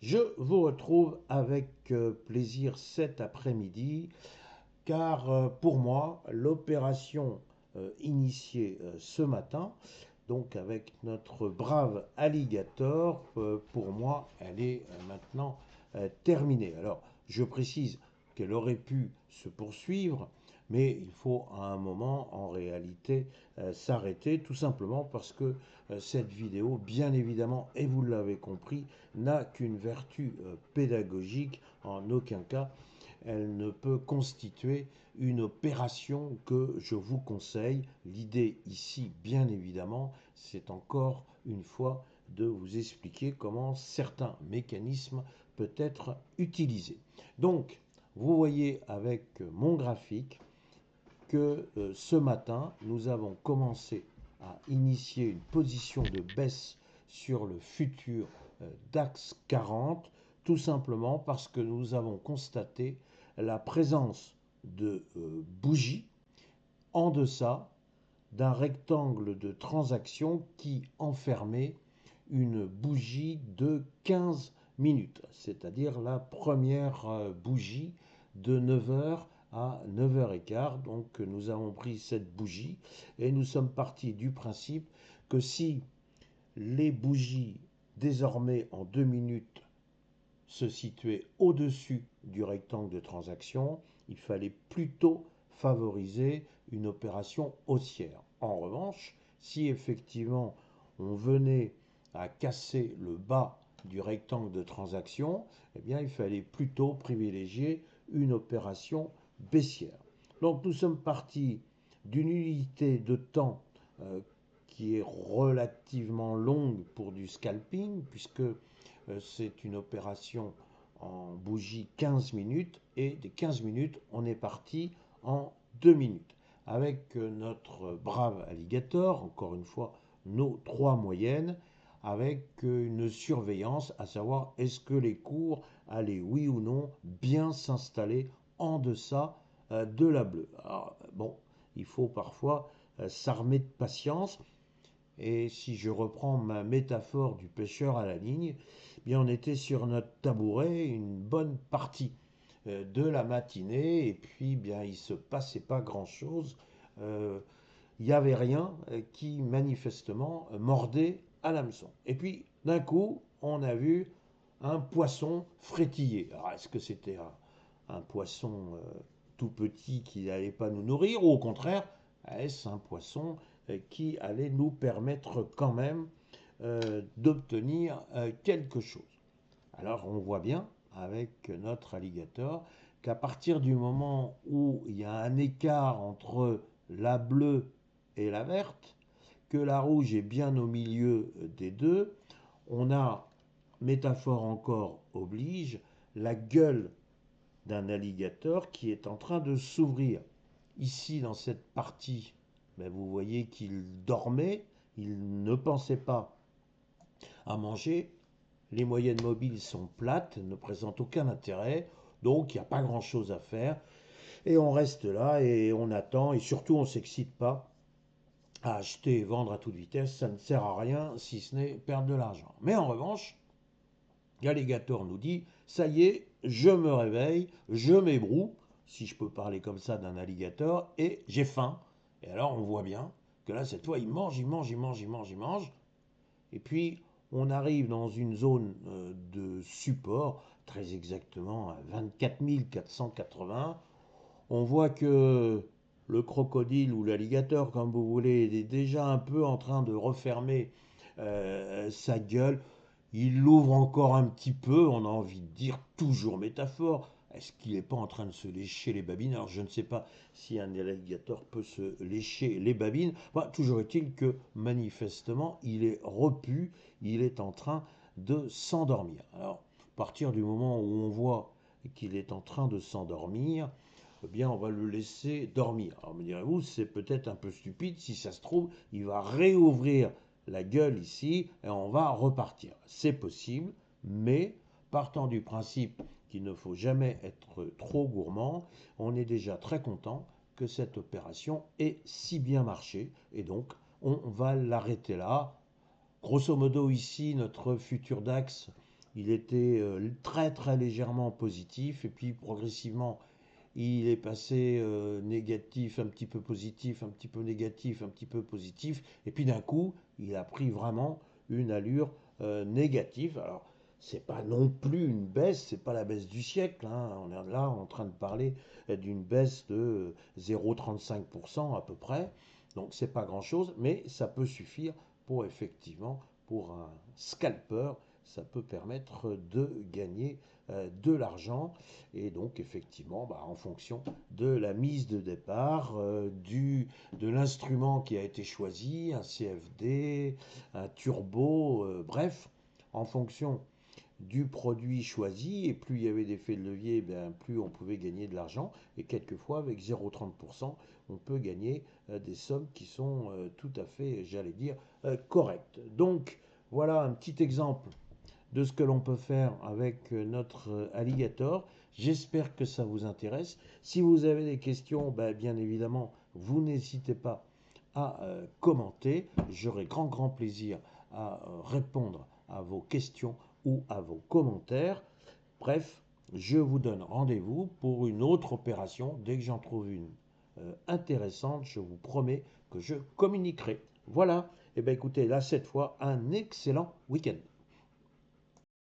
Je vous retrouve avec plaisir cet après-midi car pour moi, l'opération initiée ce matin, donc avec notre brave alligator, pour moi, elle est maintenant terminée. Alors, je précise qu'elle aurait pu se poursuivre, mais il faut à un moment, en réalité, s'arrêter, tout simplement parce que cette vidéo, bien évidemment, et vous l'avez compris, n'a qu'une vertu pédagogique, en aucun cas elle ne peut constituer une opération que je vous conseille. L'idée ici, bien évidemment, c'est encore une fois de vous expliquer comment certains mécanismes peuvent être utilisés. Donc, vous voyez avec mon graphique que ce matin, nous avons commencé à initier une position de baisse sur le futur DAX 40, tout simplement parce que nous avons constaté la présence de bougies en deçà d'un rectangle de transaction qui enfermait une bougie de 15 minutes, c'est-à-dire la première bougie de 9 heures à 9h15. Donc nous avons pris cette bougie et nous sommes partis du principe que si les bougies désormais en 2 minutes se situaient au-dessus du rectangle de transaction, il fallait plutôt favoriser une opération haussière. En revanche, si effectivement on venait à casser le bas du rectangle de transaction, eh bien il fallait plutôt privilégier une opération baissière. Donc nous sommes partis d'une unité de temps qui est relativement longue pour du scalping, puisque c'est une opération en bougie 15 minutes, et des 15 minutes, on est parti en 2 minutes. Avec notre brave alligator, encore une fois, nos 3 moyennes, avec une surveillance, à savoir est-ce que les cours allaient, oui ou non, bien s'installer en deçà de la bleue. Alors, bon, il faut parfois s'armer de patience. Et si je reprends ma métaphore du pêcheur à la ligne, eh bien on était sur notre tabouret une bonne partie de la matinée et puis bien il se passait pas grand-chose. Il n'y avait rien qui manifestement mordait à l'hameçon. Et puis d'un coup, on a vu un poisson frétiller. Alors est-ce que c'était un poisson tout petit qui n'allait pas nous nourrir ou au contraire, est-ce un poisson qui allait nous permettre quand même d'obtenir quelque chose? Alors on voit bien avec notre alligator qu'à partir du moment où il y a un écart entre la bleue et la verte, que la rouge est bien au milieu des deux, on a, métaphore encore oblige, la gueule d'un alligator qui est en train de s'ouvrir. Ici, dans cette partie, ben, vous voyez qu'il dormait, il ne pensait pas à manger. Les moyennes mobiles sont plates, ne présentent aucun intérêt, donc il n'y a pas grand-chose à faire. Et on reste là et on attend, et surtout on ne s'excite pas à acheter et vendre à toute vitesse, ça ne sert à rien si ce n'est perdre de l'argent. Mais en revanche, Galligator nous dit, ça y est, je me réveille, je m'ébroue, si je peux parler comme ça d'un alligator, et j'ai faim. Et alors on voit bien que là, cette fois, il mange, il mange, il mange, il mange, il mange. Et puis, on arrive dans une zone de support, très exactement à 24 480. On voit que le crocodile ou l'alligator, comme vous voulez, est déjà un peu en train de refermer sa gueule. Il l'ouvre encore un petit peu, on a envie de dire, toujours métaphore. Est-ce qu'il n'est pas en train de se lécher les babines? Alors je ne sais pas si un alligator peut se lécher les babines. Bah, toujours est-il que manifestement il est repu, il est en train de s'endormir. Alors à partir du moment où on voit qu'il est en train de s'endormir, eh bien on va le laisser dormir. Alors me direz-vous, c'est peut-être un peu stupide, si ça se trouve, il va réouvrir la gueule ici et on va repartir. C'est possible, mais partant du principe qu'il ne faut jamais être trop gourmand, on est déjà très content que cette opération ait si bien marché et donc on va l'arrêter là. Grosso modo ici, notre futur DAX il était très très légèrement positif et puis progressivement il est passé négatif, un petit peu positif, un petit peu négatif, un petit peu positif, et puis d'un coup, il a pris vraiment une allure négative. Alors, c'est pas non plus une baisse, c'est pas la baisse du siècle, hein. On est là en train de parler d'une baisse de 0,35% à peu près. Donc c'est pas grand-chose, mais ça peut suffire pour effectivement, pour un scalper, ça peut permettre de gagner de l'argent. Et donc, effectivement, bah, en fonction de la mise de départ, de l'instrument qui a été choisi, un CFD, un turbo, bref, en fonction du produit choisi, et plus il y avait d'effet de levier, ben, plus on pouvait gagner de l'argent. Et quelquefois, avec 0,30%, on peut gagner des sommes qui sont tout à fait, j'allais dire, correctes. Donc, voilà un petit exemple de ce que l'on peut faire avec notre alligator. J'espère que ça vous intéresse. Si vous avez des questions, ben, bien évidemment, vous n'hésitez pas à commenter. J'aurai grand plaisir à répondre à vos questions ou à vos commentaires. Bref, je vous donne rendez-vous pour une autre opération. Dès que j'en trouve une intéressante, je vous promets que je communiquerai. Voilà, et bien écoutez, là cette fois, un excellent week-end.